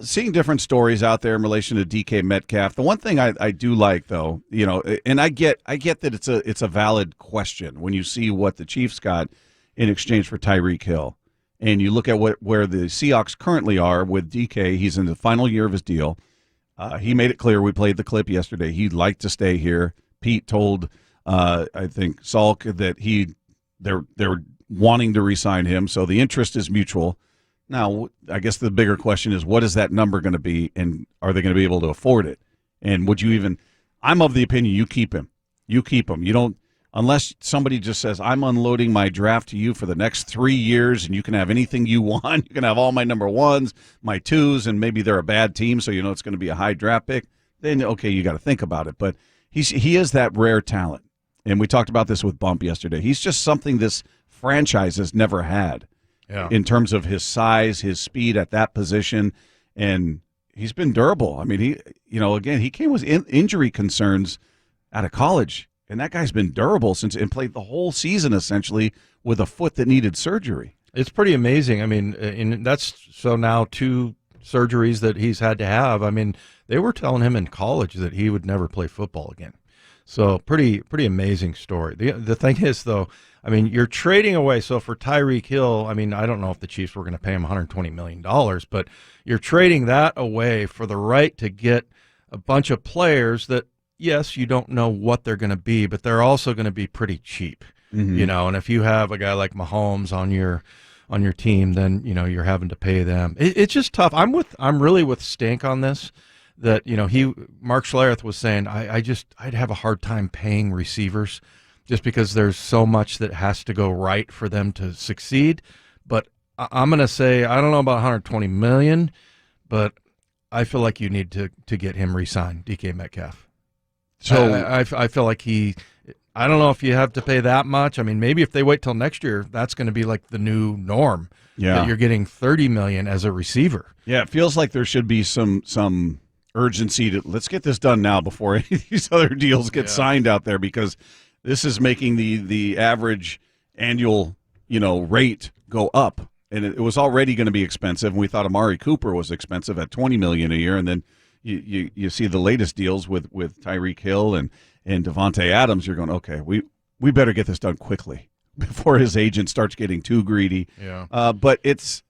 seeing different stories out there in relation to DK Metcalf. The one thing I do like, though, and I get that it's a valid question when you see what the Chiefs got in exchange for Tyreek Hill, and you look at where the Seahawks currently are with DK. He's in the final year of his deal. He made it clear. We played the clip yesterday. He'd like to stay here. Pete told, I think, Salk that they're wanting to re-sign him, so the interest is mutual. Now, I guess the bigger question is, what is that number going to be, and are they going to be able to afford it? And would you even – I'm of the opinion you keep him. You keep him. You don't – unless somebody just says, I'm unloading my draft to you for the next 3 years, and you can have anything you want. You can have all my number ones, my twos, and maybe they're a bad team, so you know it's going to be a high draft pick. Then, okay, you got to think about it. But he is that rare talent. And we talked about this with Bump yesterday. He's just something this franchise has never had. Yeah. In terms of his size, his speed at that position, and he's been durable. I mean, he came with injury concerns out of college, and that guy's been durable and played the whole season essentially with a foot that needed surgery. It's pretty amazing. I mean, now 2 surgeries that he's had to have. I mean, they were telling him in college that he would never play football again. So pretty amazing story. The thing is, though, I mean, you're trading away. So for Tyreek Hill, I mean, I don't know if the Chiefs were going to pay him $120 million, but you're trading that away for the right to get a bunch of players that, yes, you don't know what they're going to be, but they're also going to be pretty cheap, And if you have a guy like Mahomes on your team, then you're having to pay them. It's just tough. I'm really with Stink on this. That Mark Schlereth was saying, I'd have a hard time paying receivers just because there's so much that has to go right for them to succeed. But I'm going to say, I don't know about $120 million, but I feel like you need to get him re-signed, DK Metcalf. So I feel like I don't know if you have to pay that much. I mean, maybe if they wait till next year, that's going to be like the new norm. Yeah. That you're getting $30 million as a receiver. Yeah, it feels like there should be some urgency to let's get this done now before any of these other deals get signed out there, because this is making the average annual rate go up, and it was already going to be expensive. And we thought Amari Cooper was expensive at $20 million a year, and then you see the latest deals with Tyreek Hill and Devontae Adams. You're going, okay, we better get this done quickly before his agent starts getting too greedy. Yeah. But it's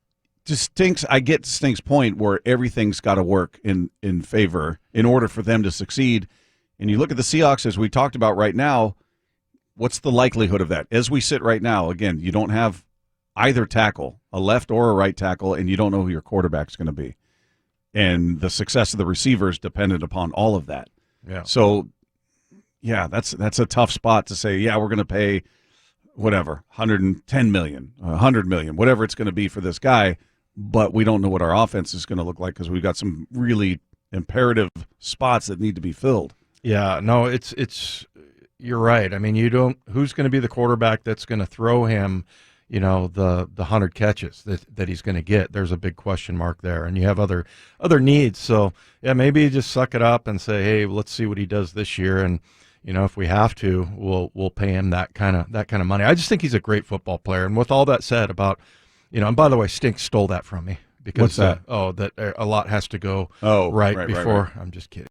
just Stinks. I get Stink's point where everything's got to work in favor in order for them to succeed. And you look at the Seahawks, as we talked about right now, what's the likelihood of that? As we sit right now, again, you don't have either tackle, a left or a right tackle, and you don't know who your quarterback's going to be. And the success of the receiver is dependent upon all of that. Yeah. So, yeah, that's a tough spot to say, yeah, we're going to pay whatever, $110 million, $100 million, whatever it's going to be for this guy, but we don't know what our offense is going to look like because we've got some really imperative spots that need to be filled. Yeah, no, it's you're right. I mean, who's going to be the quarterback that's going to throw him, the 100 catches that he's going to get? There's a big question mark there, and you have other needs. So, yeah, maybe you just suck it up and say, hey, let's see what he does this year, and if we have to, we'll pay him that kind of money. I just think he's a great football player. And with all that said about, and by the way, Stink stole that from me because what's that? That a lot has to go right before. Right. I'm just kidding.